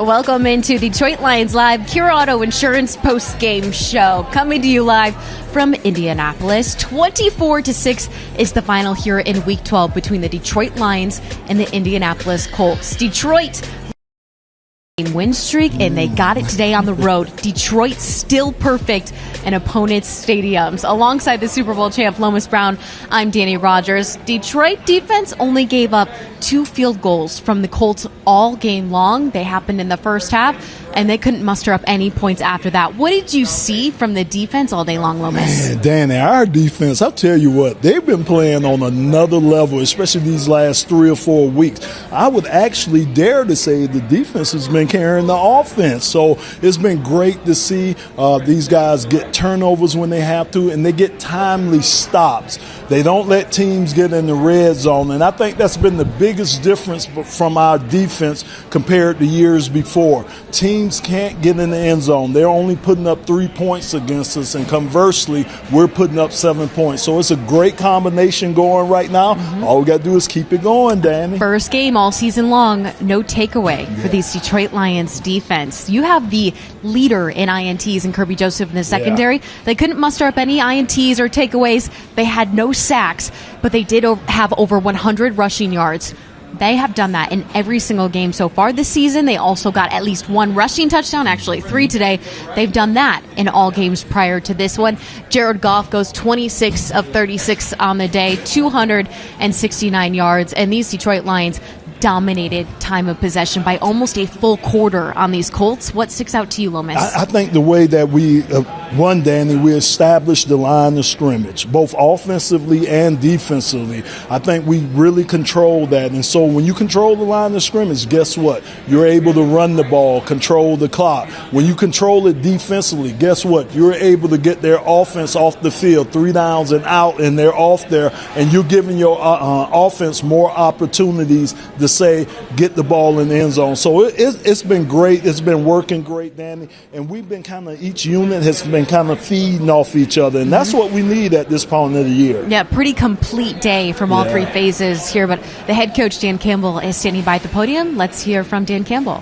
Welcome into the Detroit Lions Live Kira Auto Insurance Postgame Show. Coming to you live from Indianapolis. 24-6 is the final here in Week 12 between the Detroit Lions and the Indianapolis Colts. Detroit win streak, and they got it today on the road. Detroit still perfect in opponents' stadiums. Alongside the Super Bowl champ Lomas Brown, I'm Dannie Rogers. Detroit defense only gave up 2 field goals from the Colts all game long. They happened in the first half, and they couldn't muster up any points after that. What did you see from the defense all day long, Lomas? Man, Danny, our defense, I'll tell you what, they've been playing on another level, especially these last 3 or 4 weeks. I would actually dare to say the defense has been carrying the offense. So it's been great to see these guys get turnovers when they have to, and they get timely stops. They don't let teams get in the red zone, and I think that's been the biggest difference from our defense compared to years before. Teams can't get in the end zone. They're only putting up 3 points against us, and conversely, we're putting up 7 points. So it's a great combination going right now. All we got to do is keep it going, Danny. First game all season long, no takeaway for these Detroit Lions defense. You have the leader in INTs in Kirby Joseph in the secondary. They couldn't muster up any INTs or takeaways. They had no sacks, but they did have over 100 rushing yards. They have done that in every single game so far this season. They also got at least 1 rushing touchdown, actually 3 today. They've done that in all games prior to this one. Jared Goff goes 26 of 36 on the day, 269 yards, and these Detroit Lions dominated time of possession by almost a full quarter on these Colts. What sticks out to you, Lomas? I think the way that we won, Danny, we established the line of scrimmage, both offensively and defensively. I think we really controlled that. And so when you control the line of scrimmage, guess what? You're able to run the ball, control the clock. When you control it defensively, guess what? You're able to get their offense off the field, 3 downs and out, and they're off there, and you're giving your offense more opportunities to say, get the ball in the end zone. So it's been great. It's been working great, Danny. And we've been each unit has been kind of feeding off each other. And that's what we need at this point of the year. Yeah, pretty complete day from all 3 phases here. But the head coach, Dan Campbell, is standing by at the podium. Let's hear from Dan Campbell.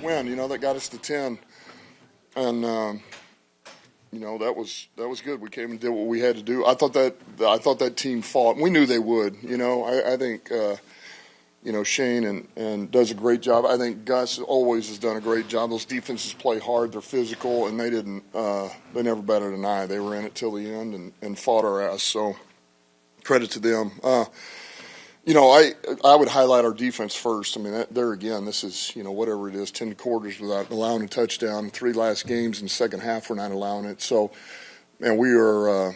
Win, that got us to 10. And, that was good. We came and did what we had to do. I thought that team fought. We knew they would. I think Shane and does a great job. I think Gus always has done a great job. Those defenses play hard. They're physical, and they never batted an eye. They were in it till the end and fought our ass. So credit to them. I would highlight our defense first. I mean, there again, this is, whatever it is, 10 quarters without allowing a touchdown. 3 last games in the second half, we're not allowing it. So, man, we are,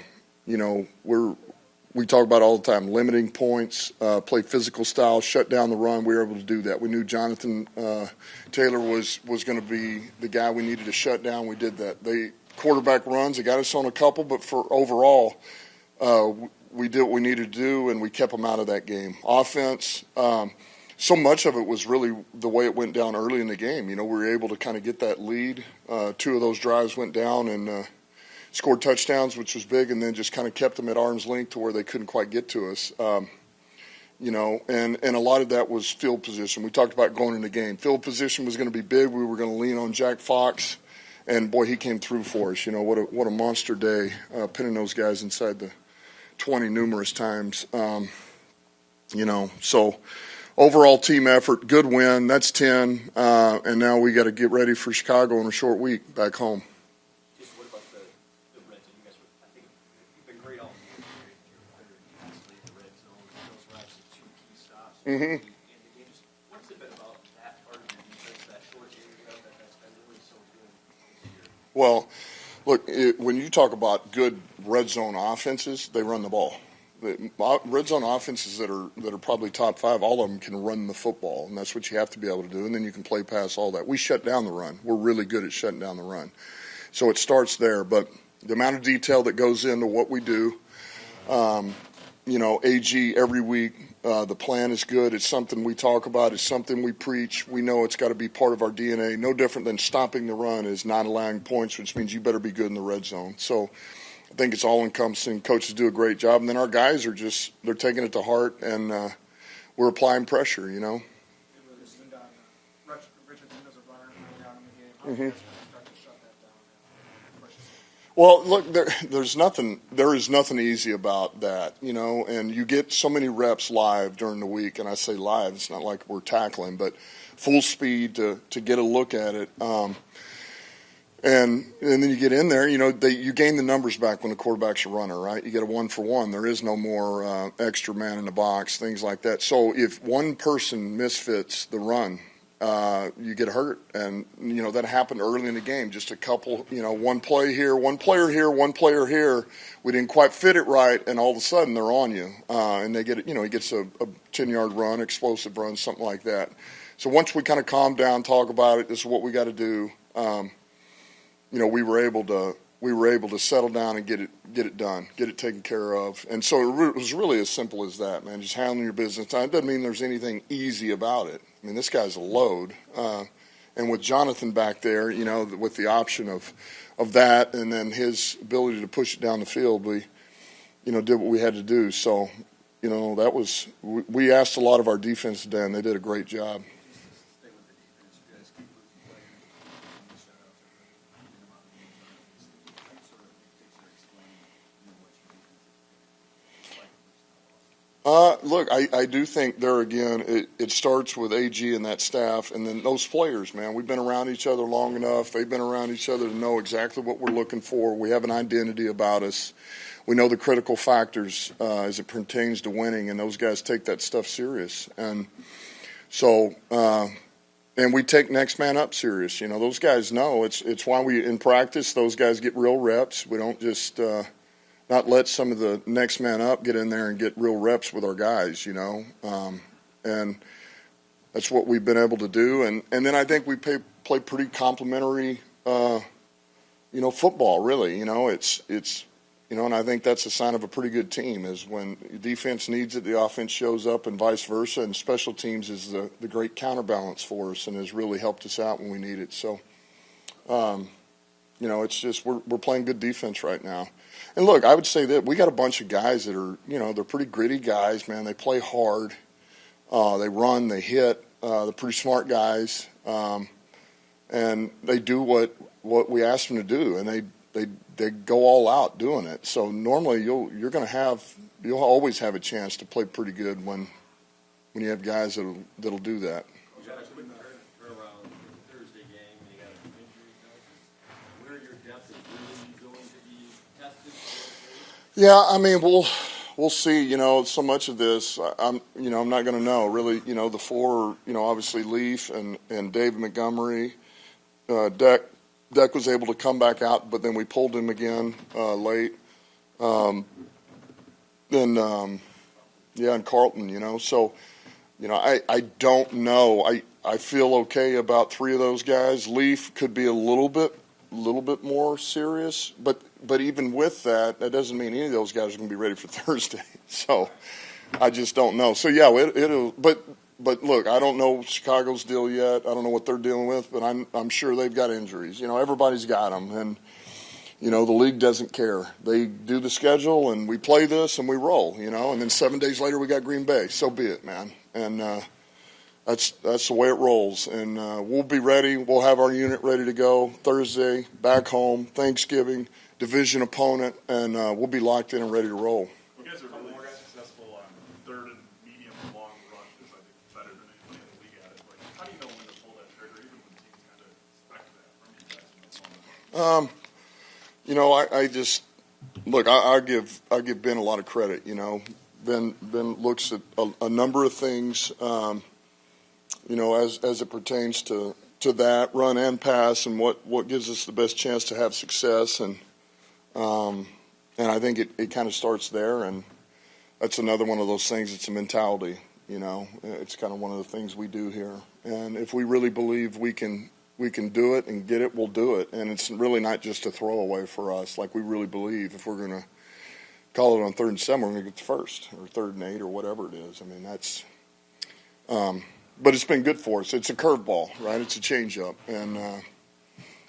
we talk about all the time, limiting points, play physical style, shut down the run. We were able to do that. We knew Jonathan Taylor was going to be the guy we needed to shut down. We did that. They quarterback runs, they got us on a couple, but for overall, we did what we needed to do, and we kept them out of that game. Offense, so much of it was really the way it went down early in the game. We were able to kind of get that lead. 2 of those drives went down and scored touchdowns, which was big, and then just kind of kept them at arm's length to where they couldn't quite get to us. And a lot of that was field position. We talked about going in the game. Field position was going to be big. We were going to lean on Jack Fox, and, boy, he came through for us. What a monster day, pinning those guys inside the 20 numerous times. So overall team effort, good win. That's 10. And now we got to get ready for Chicago in a short week back home. Just what about the red zone? You guys I think you've been great all year. The red zone, those were actually 2 key stops in the game. What's it been about that part of your defense, that short area that's been really so good this year? Well, look, when you talk about good red zone offenses, they run the ball. The red zone offenses that are probably top 5, all of them can run the football, and that's what you have to be able to do, and then you can play past all that. We shut down the run. We're really good at shutting down the run. So it starts there, but the amount of detail that goes into what we do, AG every week, the plan is good. It's something we talk about. It's something we preach. We know it's got to be part of our DNA. No different than stopping the run is not allowing points, which means you better be good in the red zone. So I think it's all-encompassing. Coaches do a great job. And then our guys they're taking it to heart, and we're applying pressure, And with this new Mm-hmm. Well, look, there is nothing easy about that, you know, and you get so many reps live during the week, and I say live, it's not like we're tackling, but full speed to get a look at it. And then you get in there, you know, you gain the numbers back when the quarterback's a runner, right? You get a 1-for-1. There is no more extra man in the box, things like that. So if one person misfits the run, you get hurt. And, you know, that happened early in the game. Just a couple, you know, one play here, one player here, one player here. We didn't quite fit it right, and all of a sudden they're on you. And they get, you know, he gets a 10-yard run, explosive run, something like that. So once we kind of calm down, talk about it, this is what we got to do. You know, we were able to settle down and get it done, get it taken care of. And so it was really as simple as that, man. Just handling your business. It doesn't mean there's anything easy about it. I mean, this guy's a load. And with Jonathan back there, you know, with the option of that and then his ability to push it down the field, we, you know, did what we had to do. So, you know, that was we asked a lot of our defense today, and they did a great job. Look, I do think there again, it starts with AG and that staff, and then those players, man. We've been around each other long enough. They've been around each other to know exactly what we're looking for. We have an identity about us. We know the critical factors as it pertains to winning, and those guys take that stuff serious. And so, and we take next man up serious. You know, those guys know. It's why we, in practice, those guys get real reps. We don't just not let some of the next man up get in there and get real reps with our guys, you know. And that's what we've been able to do. And then I think we play pretty complimentary, you know, football, really. You know, it's you know, and I think that's a sign of a pretty good team is when defense needs it, the offense shows up and vice versa. And special teams is the great counterbalance for us and has really helped us out when we need it. So, you know, it's just we're playing good defense right now. And look, I would say that we got a bunch of guys that are, you know, they're pretty gritty guys, man. They play hard. They run, they hit. They're pretty smart guys. And they do what we ask them to do, and they go all out doing it. So normally you'll always have a chance to play pretty good when you have guys that'll do that. Yeah, I mean, we'll see. You know, so much of this, I'm not going to know really. You know, the four, you know, obviously Leaf and David Montgomery, Deck was able to come back out, but then we pulled him again late. And Carlton. You know, so you know, I don't know. I feel okay about three of those guys. Leaf could be a little bit more serious, but even with that doesn't mean any of those guys are going to be ready for Thursday. So I just don't know. So yeah, it'll. But look, I don't know Chicago's deal yet. I don't know what they're dealing with, but I'm sure they've got injuries. You know, everybody's got them, and you know the league doesn't care. They do the schedule, and we play this, and we roll. You know, and then 7 days later we got Green Bay. So be it, man. And that's the way it rolls, and we'll be ready. We'll have our unit ready to go Thursday, back home, Thanksgiving, division opponent, and we'll be locked in and ready to roll. You guys are really successful on third and medium and long rushes. I think better than anybody in the league at it. Like, how do you know when to pull that trigger, even when teams kind of expect that from you guys? You know, I just look. I give Ben a lot of credit. You know, Ben looks at a number of things. You know, as it pertains to that run and pass, and what gives us the best chance to have success, and I think it kind of starts there, and that's another one of those things. It's a mentality, you know. It's kind of one of the things we do here, and if we really believe we can do it and get it, we'll do it, and it's really not just a throwaway for us. Like we really believe if we're going to call it on 3rd and 7, we're going to get the first or 3rd and 8 or whatever it is. I mean that's. But it's been good for us. It's a curveball, right? It's a changeup, and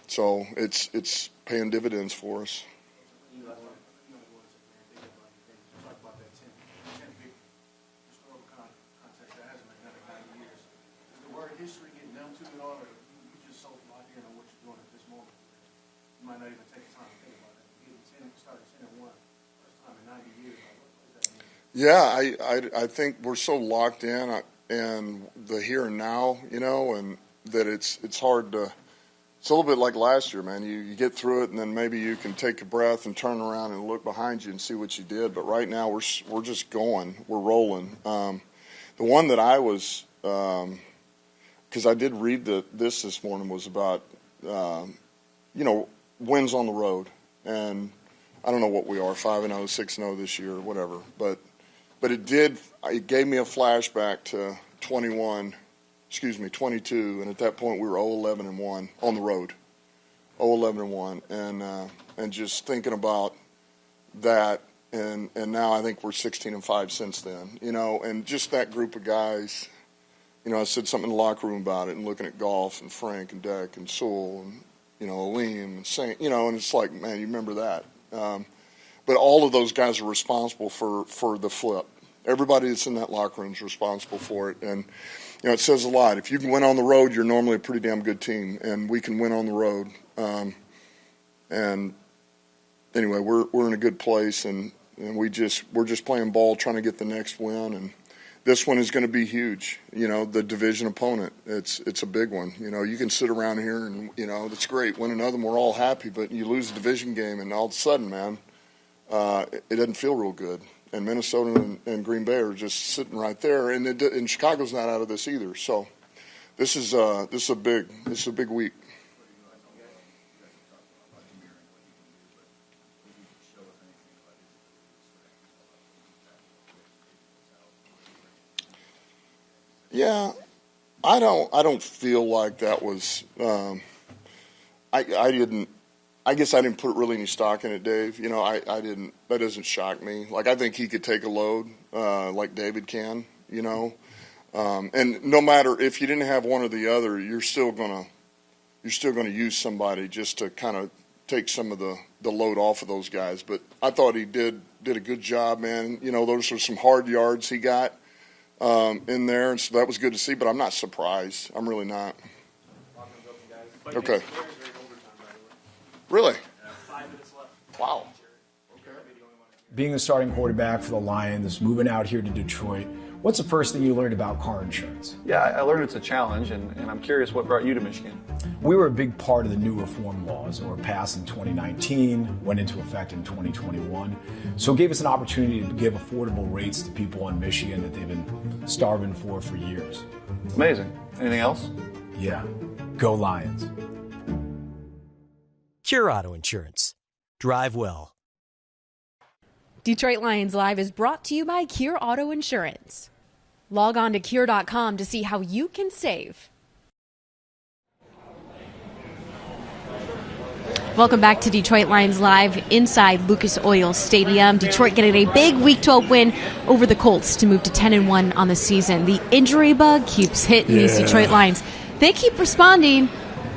so it's paying dividends for us. History getting down to it all, or you just so locked in on what you're doing might not even take time to think about it. He started 10-1, first time in 90 years. What does that mean? Yeah, I think we're so locked in and the here and now, and that it's hard to. It's a little bit like last year, man. You get through it, and then maybe you can take a breath and turn around and look behind you and see what you did. But right now, we're just going. We're rolling. The one that I was, because I did read this morning, was about, wins on the road. And I don't know what we are, 5-0, 6-0 this year, whatever. But it gave me a flashback to 22, and at that point we were 0-11-1 on the road, 0-11-1, and just thinking about that, and now I think we're 16-5 since then, and just that group of guys, I said something in the locker room about it, and looking at Goff and Frank and Deck and Sewell and Aleem and Saint, and it's like, man, you remember that, but all of those guys are responsible for the flip. Everybody that's in that locker room is responsible for it, and it says a lot. If you can win on the road, you're normally a pretty damn good team, and we can win on the road. And anyway, we're in a good place, and we're just playing ball, trying to get the next win. And this one is going to be huge. The division opponent. It's a big one. You can sit around here and that's great. Win another one, we're all happy. But you lose a division game, and all of a sudden, man, it doesn't feel real good. And Minnesota and Green Bay are just sitting right there, and Chicago's not out of this either. So this is a big week. Yeah, I don't feel like that was. I guess I didn't put really any stock in it, Dave. I didn't. That doesn't shock me. Like, I think he could take a load, like David can. And no matter if you didn't have one or the other, you're still gonna use somebody just to kind of take some of the load off of those guys. But I thought he did a good job, man. Those are some hard yards he got in there, and so that was good to see. But I'm not surprised. I'm really not. Okay. Really? 5 minutes left. Wow. Being the starting quarterback for the Lions, moving out here to Detroit, what's the first thing you learned about car insurance? Yeah, I learned it's a challenge, and I'm curious what brought you to Michigan. We were a big part of the new reform laws that were passed in 2019, went into effect in 2021. So it gave us an opportunity to give affordable rates to people in Michigan that they've been starving for years. Amazing. Anything else? Yeah. Go Lions. Cure Auto Insurance. Drive well. Detroit Lions Live is brought to you by Cure Auto Insurance. Log on to cure.com to see how you can save. Welcome back to Detroit Lions Live inside Lucas Oil Stadium. Detroit getting a big Week 12 win over the Colts to move to 10-1 on the season. The injury bug keeps hitting these Detroit Lions. They keep responding.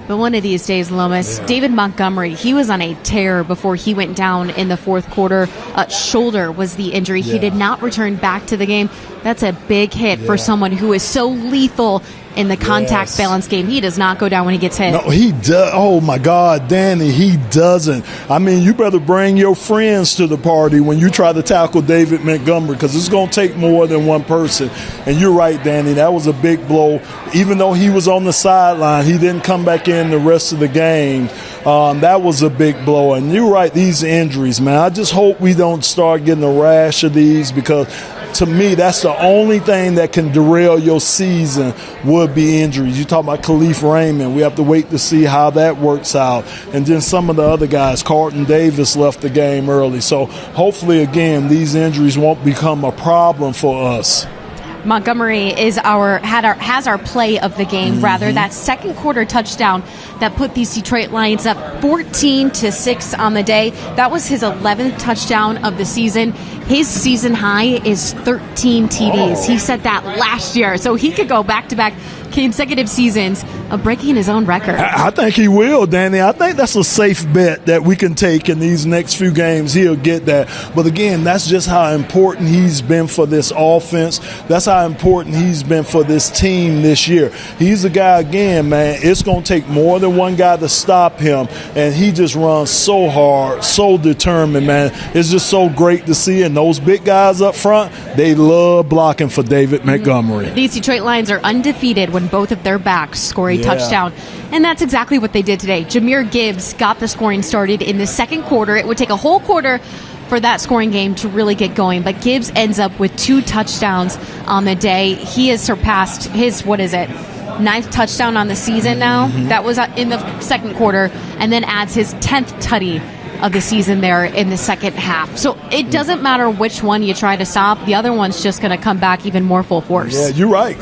But one of these days, Lomas, David Montgomery, he was on a tear before he went down in the fourth quarter. Shoulder was the injury. He did not return back to the game. That's a big hit for someone who is so lethal in the contact balance game. He does not go down when he gets hit. No, he does. Oh, my God, Danny, he doesn't. I mean, you better bring your friends to the party when you try to tackle David Montgomery, because it's going to take more than one person. And you're right, Danny, that was a big blow. Even though he was on the sideline, he didn't come back in the rest of the game. That was a big blow. And you're right, these injuries, man, I just hope we don't start getting a rash of these, because to me, that's the only thing that can derail your season would be injuries. You talk about Khalif Raymond. We have to wait to see how that works out. And then some of the other guys, Carlton Davis left the game early. So hopefully, again, these injuries won't become a problem for us. Montgomery has our play of the game, rather, that second quarter touchdown that put these Detroit Lions up 14-6 on the day. That was his 11th touchdown of the season. His season high is 13 TDs. He set that last year, so he could go back-to-back consecutive seasons of breaking his own record. I think he will, Danny. I think that's a safe bet that we can take in these next few games. He'll get that. But again, that's just how important he's been for this offense. That's how important he's been for this team this year. He's the guy, again, man, it's going to take more than one guy to stop him. And he just runs so hard, so determined, man. It's just so great to see. And those big guys up front, they love blocking for David Montgomery. These Detroit Lions are undefeated when both of their backs score a touchdown. And that's exactly what they did today. Jahmyr Gibbs got the scoring started in the second quarter. It would take a whole quarter for that scoring game to really get going. But Gibbs ends up with 2 touchdowns on the day. He has surpassed his, 9th touchdown on the season now. That was in the second quarter, and then adds his 10th tutty of the season there in the second half. So it doesn't matter which one you try to stop. The other one's just going to come back even more full force. Yeah, you're right.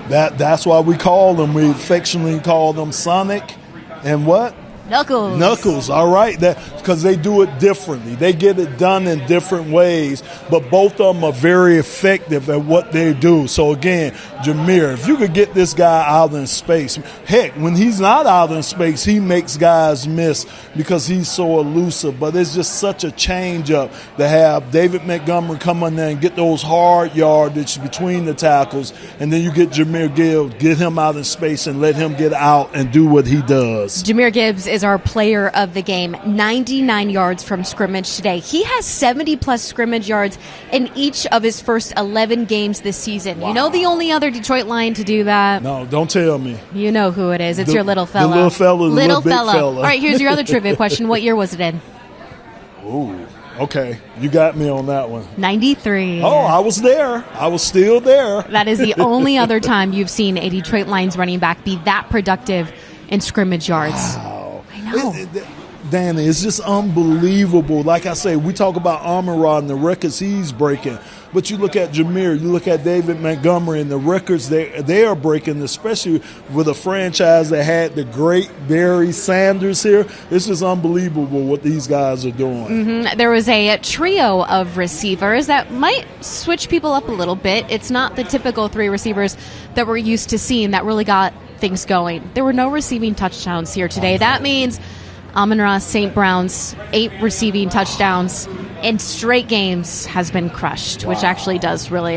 That's why we call them. We affectionately call them Sonic and what? Knuckles, all right, because they do it differently. They get it done in different ways, but both of them are very effective at what they do. So, again, Jahmyr, if you could get this guy out in space, heck, when he's not out in space, he makes guys miss because he's so elusive. But it's just such a change-up to have David Montgomery come in there and get those hard yardage between the tackles, and then you get Jahmyr Gibbs, get him out in space and let him get out and do what he does. Jahmyr Gibbs is our player of the game. 99 yards from scrimmage today. He has 70-plus scrimmage yards in each of his first 11 games this season. Wow. You know the only other Detroit Lion to do that? No, don't tell me. You know who it is. It's your little fella. The little fella, the little big fella. All right, here's your other trivia question. What year was it in? Ooh, okay. You got me on that one. 93. Oh, I was there. I was still there. That is the only other time you've seen a Detroit Lions running back be that productive in scrimmage yards. Wow. Danny, it's just unbelievable. Like I say, we talk about Amon-Ra and the records he's breaking, but you look at Jahmyr, you look at David Montgomery and the records they are breaking, especially with a franchise that had the great Barry Sanders here. It's just unbelievable what these guys are doing. There was a trio of receivers that might switch people up a little bit. It's not the typical 3 receivers that we're used to seeing that really got things going. There were no receiving touchdowns here today. That means Amon-Ra St. Brown's 8 receiving touchdowns in straight games has been crushed, which actually does really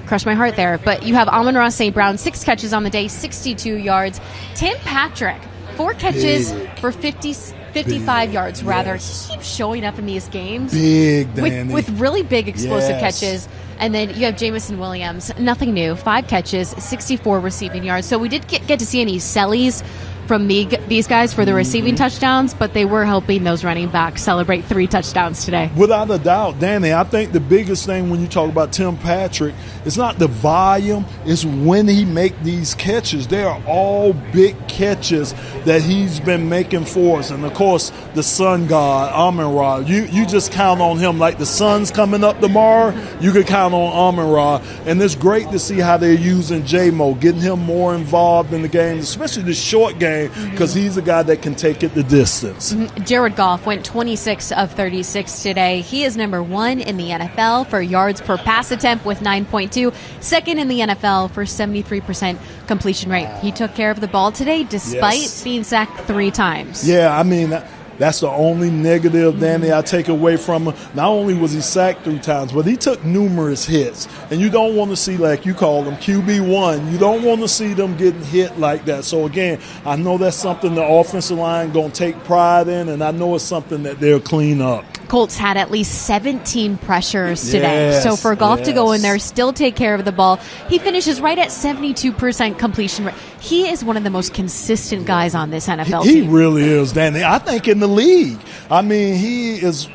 crush my heart there. But you have Amon-Ra St. Brown, 6 catches on the day, 62 yards. Tim Patrick, 4 catches for 55 yards, rather. Yes. He keeps showing up in these games. Big, Danny. With really big explosive Yes. catches. And then you have Jamison Williams, nothing new, 5 catches, 64 receiving yards. So we did get to see any sellies from these guys for the receiving touchdowns, but they were helping those running backs celebrate 3 touchdowns today. Without a doubt, Danny, I think the biggest thing when you talk about Tim Patrick, it's not the volume, it's when he make these catches. They are all big catches that he's been making for us. And, of course, the sun god, Amon-Ra, you just count on him like the sun's coming up tomorrow, you could count on Amon-Ra. And it's great to see how they're using J-Mo, getting him more involved in the game, especially the short game, because he's a guy that can take it the distance. Jared Goff went 26 of 36 today. He is number 1 in the NFL for yards per pass attempt with 9.2, second in the NFL for 73% completion rate. He took care of the ball today despite being sacked 3 times. Yeah, I mean, that's the only negative, Danny, I take away from him. Not only was he sacked 3 times, but he took numerous hits. And you don't want to see, like you call them, QB1. You don't want to see them getting hit like that. So, again, I know that's something the offensive line going to take pride in, and I know it's something that they'll clean up. Colts had at least 17 pressures today. So for Goff to go in there, still take care of the ball, he finishes right at 72% completion rate. He is one of the most consistent guys on this NFL team. He really is, Danny. I think in the league. I mean, he is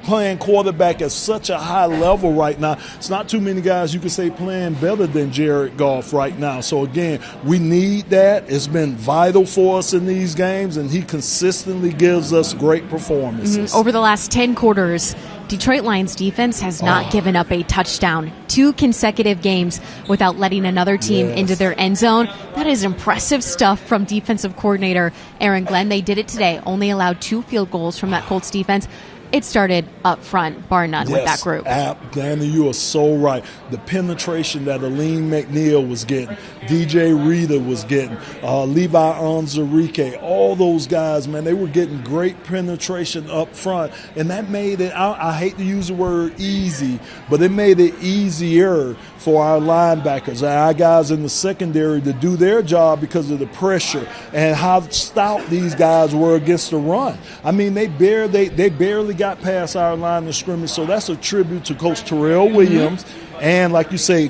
playing quarterback at such a high level right now. It's not too many guys you could say playing better than Jared Goff right now. So, again, we need that. It's been vital for us in these games, and he consistently gives us great performances. Over the last 10 quarters, Detroit Lions defense has not given up a touchdown. 2 consecutive games without letting another team into their end zone. That is impressive stuff from defensive coordinator Aaron Glenn. They did it today. Only allowed 2 field goals from that Colts defense. it started up front, bar none, with that group. Danny, you are so right. The penetration that Aline McNeil was getting, DJ Reader was getting, Levi Onzarike, all those guys, man, they were getting great penetration up front, and that made it, I hate to use the word easy, but it made it easier for our linebackers and our guys in the secondary to do their job because of the pressure and how stout these guys were against the run. I mean, they barely got past our line of scrimmage, so that's a tribute to Coach Terrell Williams and, like you say,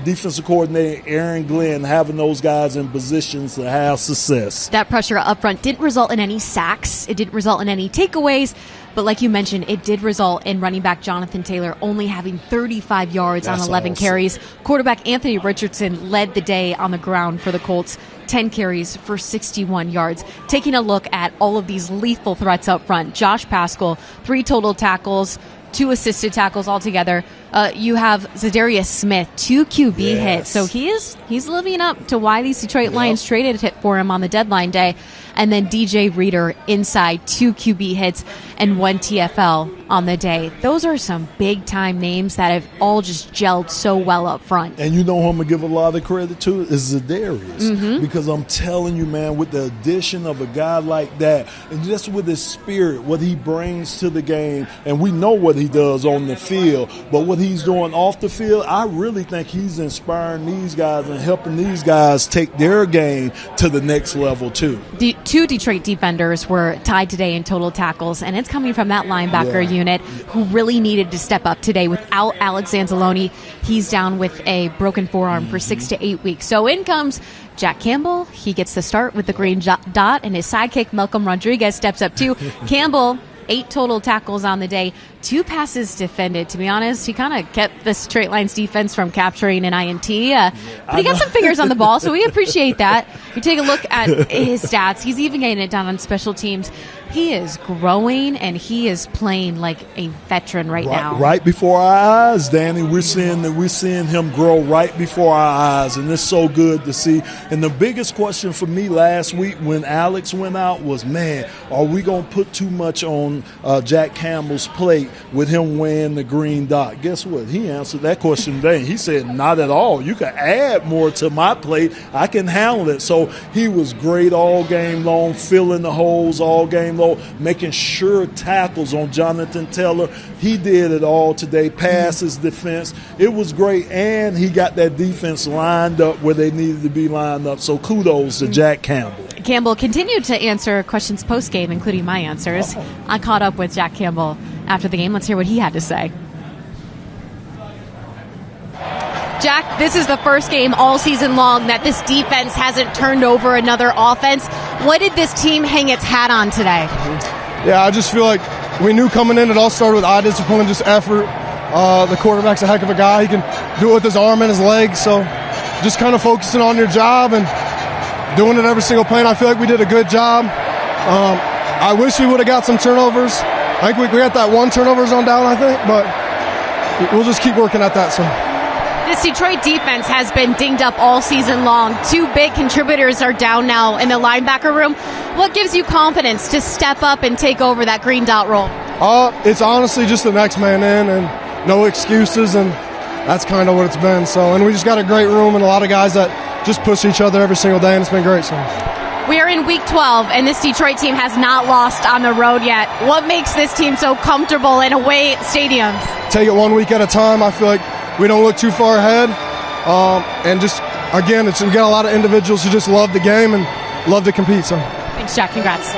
defensive coordinator Aaron Glenn, having those guys in positions to have success. That pressure up front didn't result in any sacks. It didn't result in any takeaways. But like you mentioned, it did result in running back Jonathan Taylor only having 35 yards on 11 carries. Quarterback Anthony Richardson led the day on the ground for the Colts, 10 carries for 61 yards. Taking a look at all of these lethal threats up front, Josh Paschal, 3 total tackles, 2 assisted tackles altogether. You have Zadarius Smith, 2 QB hits. So he's living up to why these Detroit Lions traded for him on the deadline day. And then DJ Reader inside, 2 QB hits and 1 TFL on the day. Those are some big-time names that have all just gelled so well up front. And you know who I'm going to give a lot of credit to is Zadarius. Because I'm telling you, man, with the addition of a guy like that, and just with his spirit, what he brings to the game, and we know what he does on the field, but what he's doing off the field, I really think he's inspiring these guys and helping these guys take their game to the next level, too. 2 Detroit defenders were tied today in total tackles, and it's coming from that linebacker unit who really needed to step up today. Without Alex Anzalone, he's down with a broken forearm for 6 to 8 weeks. So in comes Jack Campbell. He gets the start with the green dot, and his sidekick Malcolm Rodriguez steps up too. Campbell, 8 total tackles on the day, 2 passes defended. To be honest, he kind of kept the Detroit Lions defense from capturing an INT. But he got some fingers on the ball, so we appreciate that. We take a look at his stats. He's even getting it done on special teams. He is growing, and he is playing like a veteran right now. Right before our eyes, Danny. We're seeing him grow right before our eyes, and it's so good to see. And the biggest question for me last week when Alex went out was, man, are we going to put too much on Jack Campbell's plate with him wearing the green dot? Guess what? He answered that question today. He said, not at all. You can add more to my plate. I can handle it. So he was great all game long, filling the holes all game long, making sure tackles on Jonathan Taylor. He did it all today, passes, defense. It was great, and he got that defense lined up where they needed to be lined up. So kudos to Jack Campbell. Campbell continued to answer questions post-game, including my answers. I caught up with Jack Campbell after the game. Let's hear what he had to say. Jack, this is the first game all season long that this defense hasn't turned over another offense. What did this team hang its hat on today? Yeah, I just feel like we knew coming in it all started with eye discipline and just effort. The quarterback's a heck of a guy. He can do it with his arm and his legs. So just kind of focusing on your job and doing it every single play. And I feel like we did a good job. I wish we would have got some turnovers. I think we got that 1 turnovers on down, I think. But we'll just keep working at that. So. This Detroit defense has been dinged up all season long. 2 big contributors are down now in the linebacker room. What gives you confidence to step up and take over that green dot role? It's honestly just the next man in and no excuses, and that's kind of what it's been. So, and we just got a great room and a lot of guys that just push each other every single day, and it's been great. So. We are in week 12, and this Detroit team has not lost on the road yet. What makes this team so comfortable in away stadiums? Take it 1 week at a time. I feel like we don't look too far ahead. And just, again, we got a lot of individuals who just love the game and love to compete. So. Thanks, Jack. Congrats.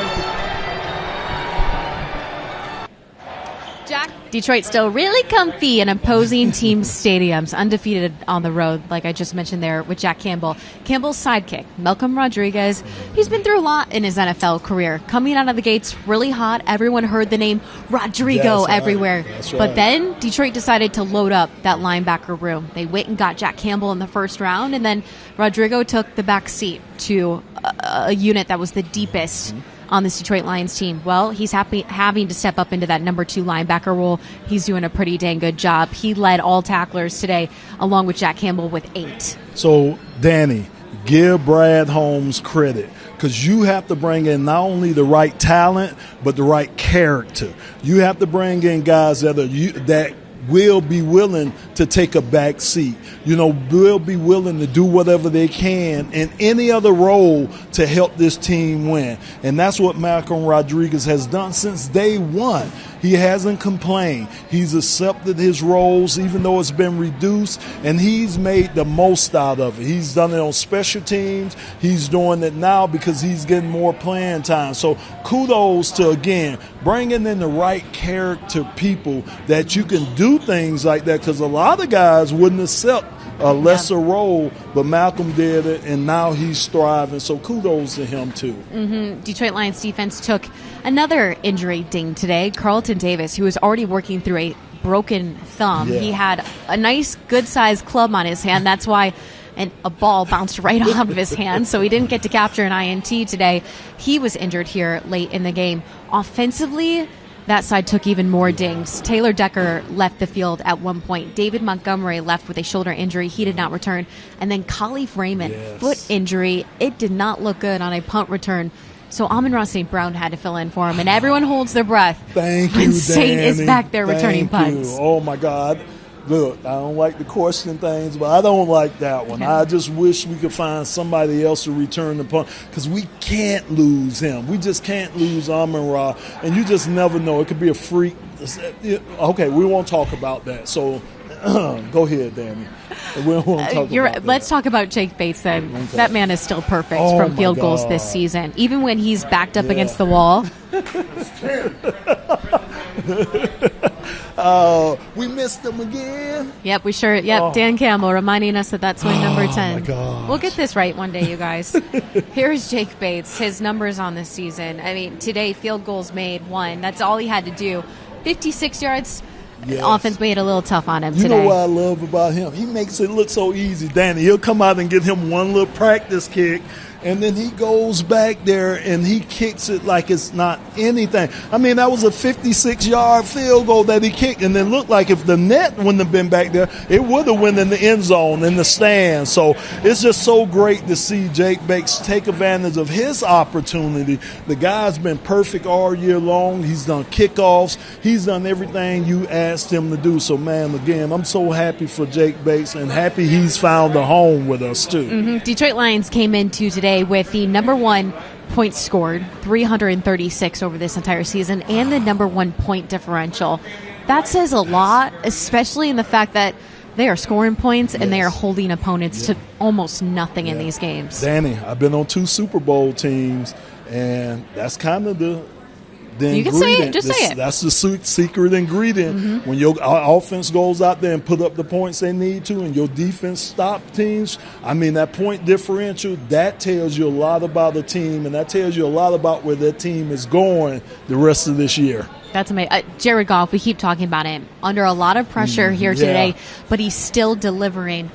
Jack, Detroit still really comfy in opposing team stadiums, undefeated on the road, like I just mentioned there with Jack Campbell. Campbell's sidekick, Malcolm Rodriguez, he's been through a lot in his NFL career. Coming out of the gates really hot, everyone heard the name Rodrigo everywhere. That's right. But then Detroit decided to load up that linebacker room. They went and got Jack Campbell in the first round, and then Rodrigo took the back seat to a unit that was the deepest on this Detroit Lions team. Well, he's having to step up into that number 2 linebacker role. He's doing a pretty dang good job. He led all tacklers today, along with Jack Campbell with 8. So, Danny, give Brad Holmes credit, because you have to bring in not only the right talent but the right character. You have to bring in guys that will be willing to take a back seat, will be willing to do whatever they can in any other role to help this team win. And that's what Malcolm Rodriguez has done since day one. He hasn't complained. He's accepted his roles, even though it's been reduced, and he's made the most out of it. He's done it on special teams. He's doing it now because he's getting more playing time. So kudos to, again, bringing in the right character people that you can do things like that, because a lot of guys wouldn't accept a lesser role, but Malcolm did it, and now he's thriving. So kudos to him, too. Detroit Lions defense took another injury ding today. Carlton Davis, who was already working through a broken thumb. He had a nice, good-sized club on his hand. That's why a ball bounced right off of his hand, so he didn't get to capture an INT today. He was injured here late in the game. Offensively, that side took even more dings. Taylor Decker left the field at one point. David Montgomery left with a shoulder injury. He did not return. And then Khalif Raymond, foot injury. It did not look good on a punt return. So Amon-Ra St. Brown had to fill in for him. And everyone holds their breath when St. is back there returning punts. Oh, my God. Look, I don't like the question things, but I don't like that one. I just wish we could find somebody else to return the punt, because we can't lose him. We just can't lose Amon-Ra, and you just never know. It could be a freak. Okay, we won't talk about that. So go ahead, Danny. We don't want to talk about that. Let's talk about Jake Bates then. Okay. That man is still perfect from field goals this season, even when he's backed up against the wall. We missed him again. Yep, we sure. Yep, Dan Campbell reminding us that that's win number 10. My gosh. We'll get this right one day, you guys. Here's Jake Bates, his numbers on this season. I mean, today, field goals made, 1. That's all he had to do. 56 yards. Yes. Offense made it a little tough on him today. You know what I love about him? He makes it look so easy, Danny. He'll come out and get him one little practice kick, and then he goes back there and he kicks it like it's not anything. I mean, that was a 56-yard field goal that he kicked, and it looked like if the net wouldn't have been back there, it would have went in the end zone, in the stand. So it's just so great to see Jake Bates take advantage of his opportunity. The guy's been perfect all year long. He's done kickoffs. He's done everything you asked him to do. So, man, again, I'm so happy for Jake Bates, and happy he's found a home with us, too. Detroit Lions came into today with the number 1 points scored, 336 over this entire season, and the number 1 point differential. That says a lot, especially in the fact that they are scoring points and they are holding opponents to almost nothing in these games. Danny, I've been on 2 Super Bowl teams, and that's kind of the you ingredient. Can say it. Just say it. That's the secret ingredient. When your offense goes out there and put up the points they need to, and your defense stop teams, I mean, that point differential, that tells you a lot about a team, and that tells you a lot about where that team is going the rest of this year. That's amazing. Jared Goff, we keep talking about him. Under a lot of pressure here today, but he's still delivering.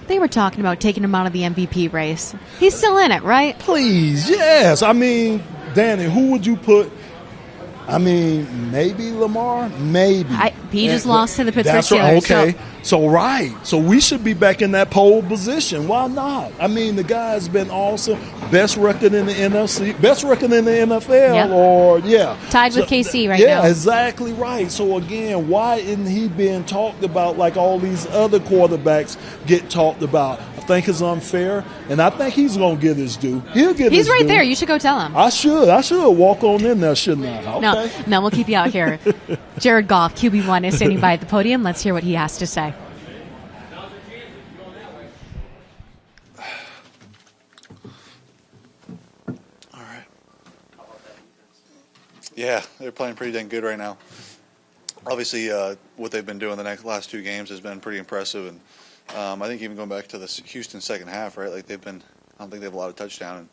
They were talking about taking him out of the MVP race. He's still in it, right? Please, yes. I mean, Danny, who would you put? I mean, maybe Lamar, maybe. He just lost to the Pittsburgh Steelers. Okay, So we should be back in that pole position. Why not? I mean, the guy's been awesome. Best record in the NFC, best record in the NFL, tied with KC right now. Yeah, exactly right. So again, why isn't he being talked about like all these other quarterbacks get talked about? I think it's unfair, and I think he's going to get his due. He'll get his due. He's right there. You should go tell him. I should walk on in there, shouldn't I? Okay. No, we'll keep you out here. Jared Goff, QB1, is standing by at the podium. Let's hear what he has to say. All right. Yeah, they're playing pretty dang good right now. Obviously, what they've been doing the last 2 games has been pretty impressive, and I think even going back to the Houston second half, right? Like I don't think they have a lot of touchdown, and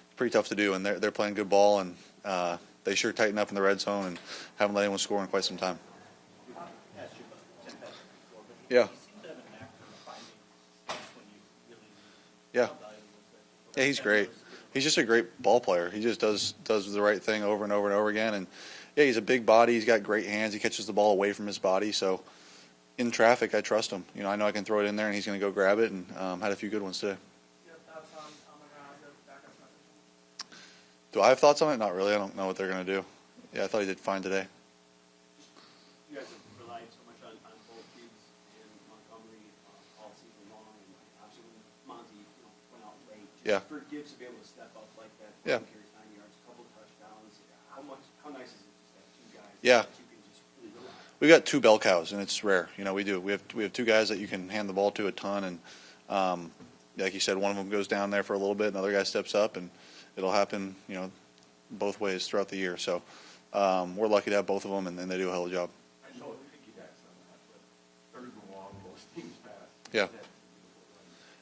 it's pretty tough to do. And they're playing good ball, and they sure tighten up in the red zone and haven't let anyone score in quite some time. Yeah. Yeah, he's great. He's just a great ball player. He just does the right thing over and over and over again. And yeah, he's a big body. He's got great hands. He catches the ball away from his body. So in traffic, I trust him. I know I can throw it in there, and he's going to go grab it. And had a few good ones today. Your thoughts on Do I have thoughts on it? Not really. I don't know what they're going to do. Yeah, I thought he did fine today. You guys have relied so much on both kids and Montgomery all season long, and obviously when Monty went out late, Yeah. for Gibbs to be able to step up like that, Yeah. carries 9 yards, a couple touchdowns. How nice is it just to have two guys Yeah. that you can just really rely on? We've got two bell cows, and it's rare. We do. We have two guys that you can hand the ball to a ton, and like you said, one of them goes down there for a little bit, another guy steps up, and it'll happen, both ways throughout the year. So we're lucky to have both of them, and they do a hell of a job. I know piggybacks on that, but third and long, most teams pass. Yeah.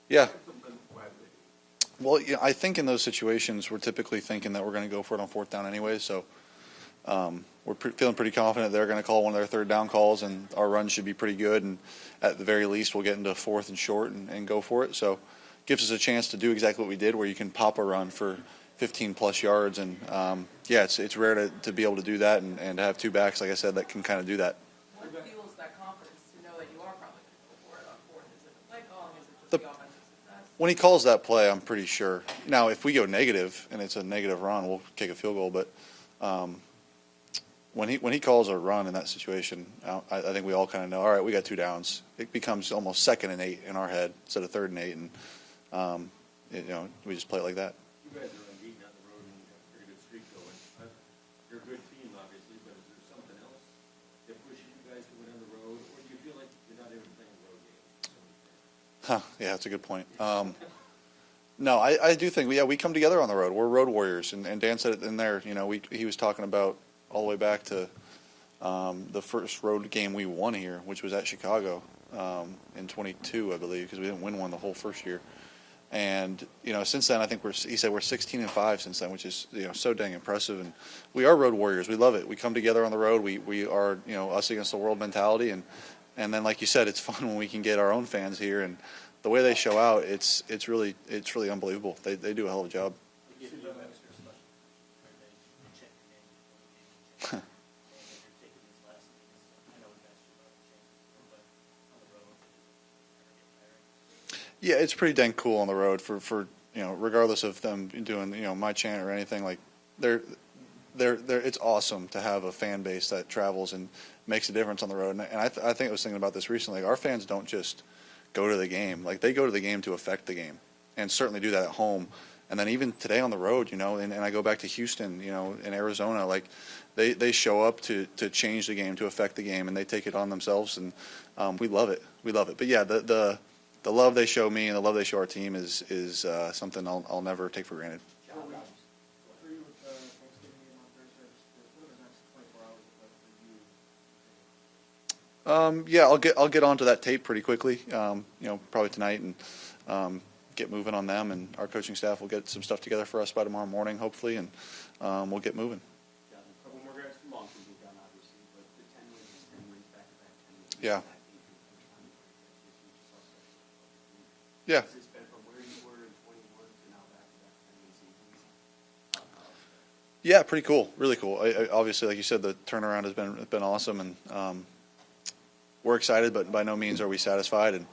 Yeah. Why do they do? Well, I think in those situations, we're typically thinking that we're going to go for it on fourth down anyway. So we're feeling pretty confident they're going to call one of their third down calls, and our run should be pretty good. And at the very least, we'll get into fourth and short and go for it. So gives us a chance to do exactly what we did, where you can pop a run for 15-plus yards. And, it's rare to be able to do that and have two backs, like I said, that can kind of do that. What fuels that confidence to know that you are probably going to go for it on fourth? Is it the play calling? Is it just the offensive success? When he calls that play, I'm pretty sure. Now, if we go negative and it's a negative run, we'll kick a field goal. But when he calls a run in that situation, I think we all kind of know, all right, we got two downs. It becomes almost 2nd and 8 in our head instead of 3rd and 8, and we just play it like that. You guys are unbeaten on the road and you have a pretty good streak going. You're a good team, obviously, but is there something else that pushes you guys to win on the road, or do you feel like you're not even playing a road game? Yeah, that's a good point. No, I do think we come together on the road. We're road warriors, and Dan said it in there. He was talking about all the way back to the first road game we won here, which was at Chicago in 22, I believe, because we didn't win one the whole first year. And since then, I think he said we're 16-5 since then, which is so dang impressive. And we are road warriors. We love it. We come together on the road. We are us against the world mentality. And then, like you said, it's fun when we can get our own fans here, and the way they show out, it's really unbelievable. They do a hell of a job. Yeah, it's pretty dang cool on the road for regardless of them doing my chant or anything, like it's awesome to have a fan base that travels and makes a difference on the road. And I think I was thinking about this recently. Like, our fans don't just go to the game; like, they go to the game to affect the game, and certainly do that at home. And then even today on the road, and I go back to Houston, in Arizona, like they show up to change the game, to affect the game, and they take it on themselves, and we love it. We love it. But yeah, the love they show me and the love they show our team is something I'll never take for granted. I'll get onto that tape pretty quickly. Probably tonight, and get moving on them. And our coaching staff will get some stuff together for us by tomorrow morning, hopefully, and we'll get moving. Yeah, a couple more guys from Long can be done, obviously, but the 10 wins is 10 wins back-to-back. 10 wins. Yeah. Yeah. Has this been from where you were in 21 to now back-to-back 10 win seasons? Yeah, pretty cool. Really cool. Obviously, like you said, the turnaround has been awesome, and we're excited, but by no means are we satisfied and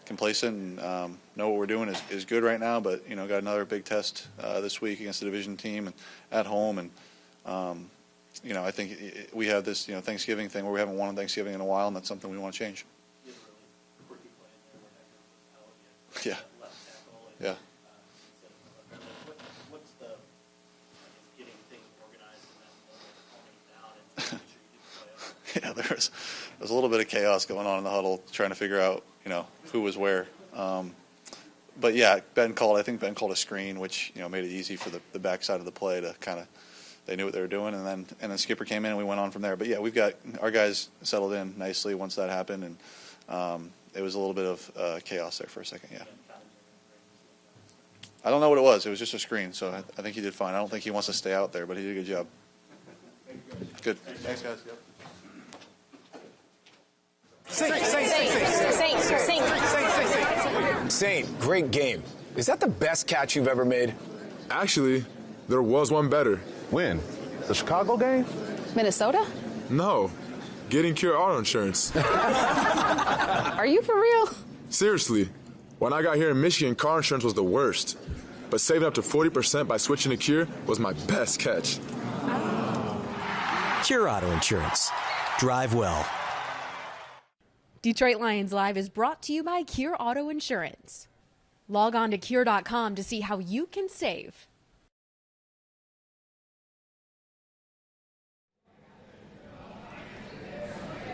complacent. And know what we're doing is good right now, but got another big test this week against the division team and at home, and I think we have this Thanksgiving thing where we haven't won on Thanksgiving in a while, and that's something we want to change. Yeah. Yeah. What's the getting things organized and then calming down and making sure you get the play? Yeah, there's a little bit of chaos going on in the huddle, trying to figure out who was where. But yeah, Ben called a screen, which made it easy for the backside of the play to kind of, they knew what they were doing, and then Skipper came in and we went on from there. But yeah, we've got our guys settled in nicely once that happened, and it was a little bit of chaos there for a second. Yeah. I don't know what it was. It was just a screen, so I think he did fine. I don't think he wants to stay out there, but he did a good job. Good. Thanks, guys. Yep. Saint, great game. Is that the best catch you've ever made? Actually, there was one better. When? The Chicago game? Minnesota? No. Getting Cure Auto Insurance. Are you for real? Seriously. When I got here in Michigan, car insurance was the worst. but saving up to 40% by switching to Cure was my best catch. Cure Auto Insurance. Drive well. Detroit Lions Live is brought to you by Cure Auto Insurance. Log on to Cure.com to see how you can save.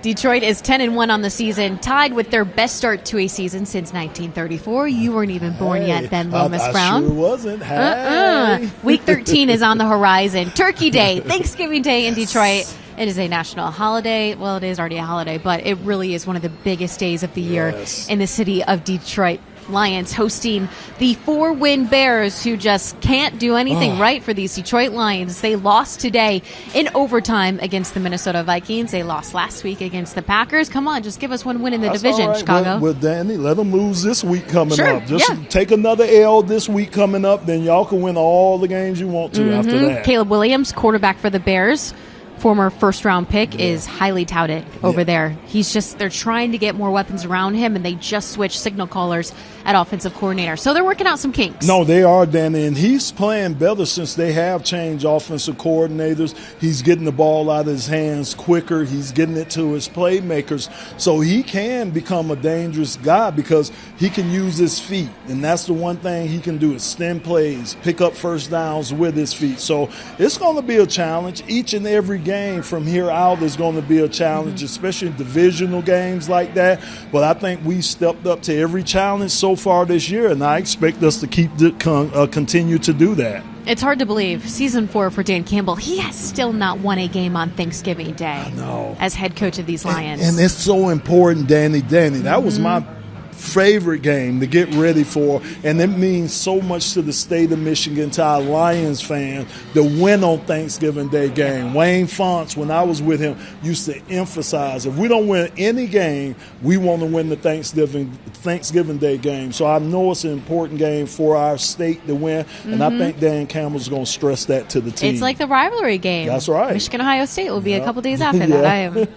Detroit is 10-1 on the season, tied with their best start to a season since 1934. You weren't even born yet then, Lomas Brown. I sure wasn't. Hey. Week 13 is on the horizon. Turkey Day, Thanksgiving Day in Detroit. It is a national holiday. Well, it is already a holiday, but it really is one of the biggest days of the year in the city of Detroit. Lions hosting the 4-win Bears, who just can't do anything right for these Detroit Lions. They lost today in overtime against the Minnesota Vikings. They lost last week against the Packers. Come on, just give us one win in the division, all right. Chicago. Well, Danny, let them lose this week coming up. Just yeah. take another L this week coming up, then y'all can win all the games you want to after that. Caleb Williams, quarterback for the Bears, former first-round pick, is highly touted over there. They're trying to get more weapons around him, and they just switched signal callers at offensive coordinator. So they're working out some kinks. No, they are, Danny, and he's playing better since they have changed offensive coordinators. He's getting the ball out of his hands quicker. He's getting it to his playmakers. So he can become a dangerous guy because he can use his feet, and that's the one thing he can do is stem plays, pick up first downs with his feet. So it's going to be a challenge. Each and every game from here out is going to be a challenge, especially divisional games like that. But I think we stepped up to every challenge so far this year, and I expect us to continue to do that. It's hard to believe. Season 4 for Dan Campbell. He has still not won a game on Thanksgiving Day. I know. As head coach of these Lions. And it's so important, Danny. That was my favorite game to get ready for, and it means so much to the state of Michigan, to our Lions fans, the win on Thanksgiving Day game. Wayne Fonts, when I was with him, used to emphasize, if we don't win any game, we want to win the Thanksgiving Day game. So I know it's an important game for our state to win, and I think Dan Campbell's going to stress that to the team. It's like the rivalry game. That's right. Michigan-Ohio State will be a couple days after that. I am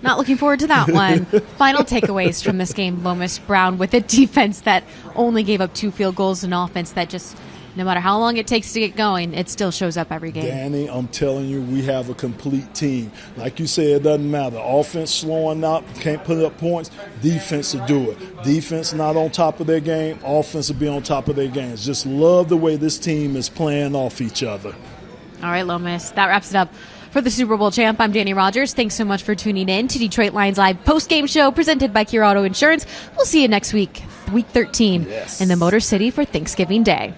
not looking forward to that one. Final takeaways from this game, Lomas Brown, with a defense that only gave up 2 field goals, an offense that just, no matter how long it takes to get going, it still shows up every game. Danny, I'm telling you, we have a complete team. Like you said, it doesn't matter. Offense slowing up, can't put up points. Defense will do it. Defense not on top of their game. Offense will be on top of their games. Just love the way this team is playing off each other. All right, Lomas, that wraps it up for the Super Bowl champ. I'm Dannie Rogers. Thanks so much for tuning in to Detroit Lions Live post-game show presented by Cure Auto Insurance. We'll see you next week, week 13, in the Motor City for Thanksgiving Day.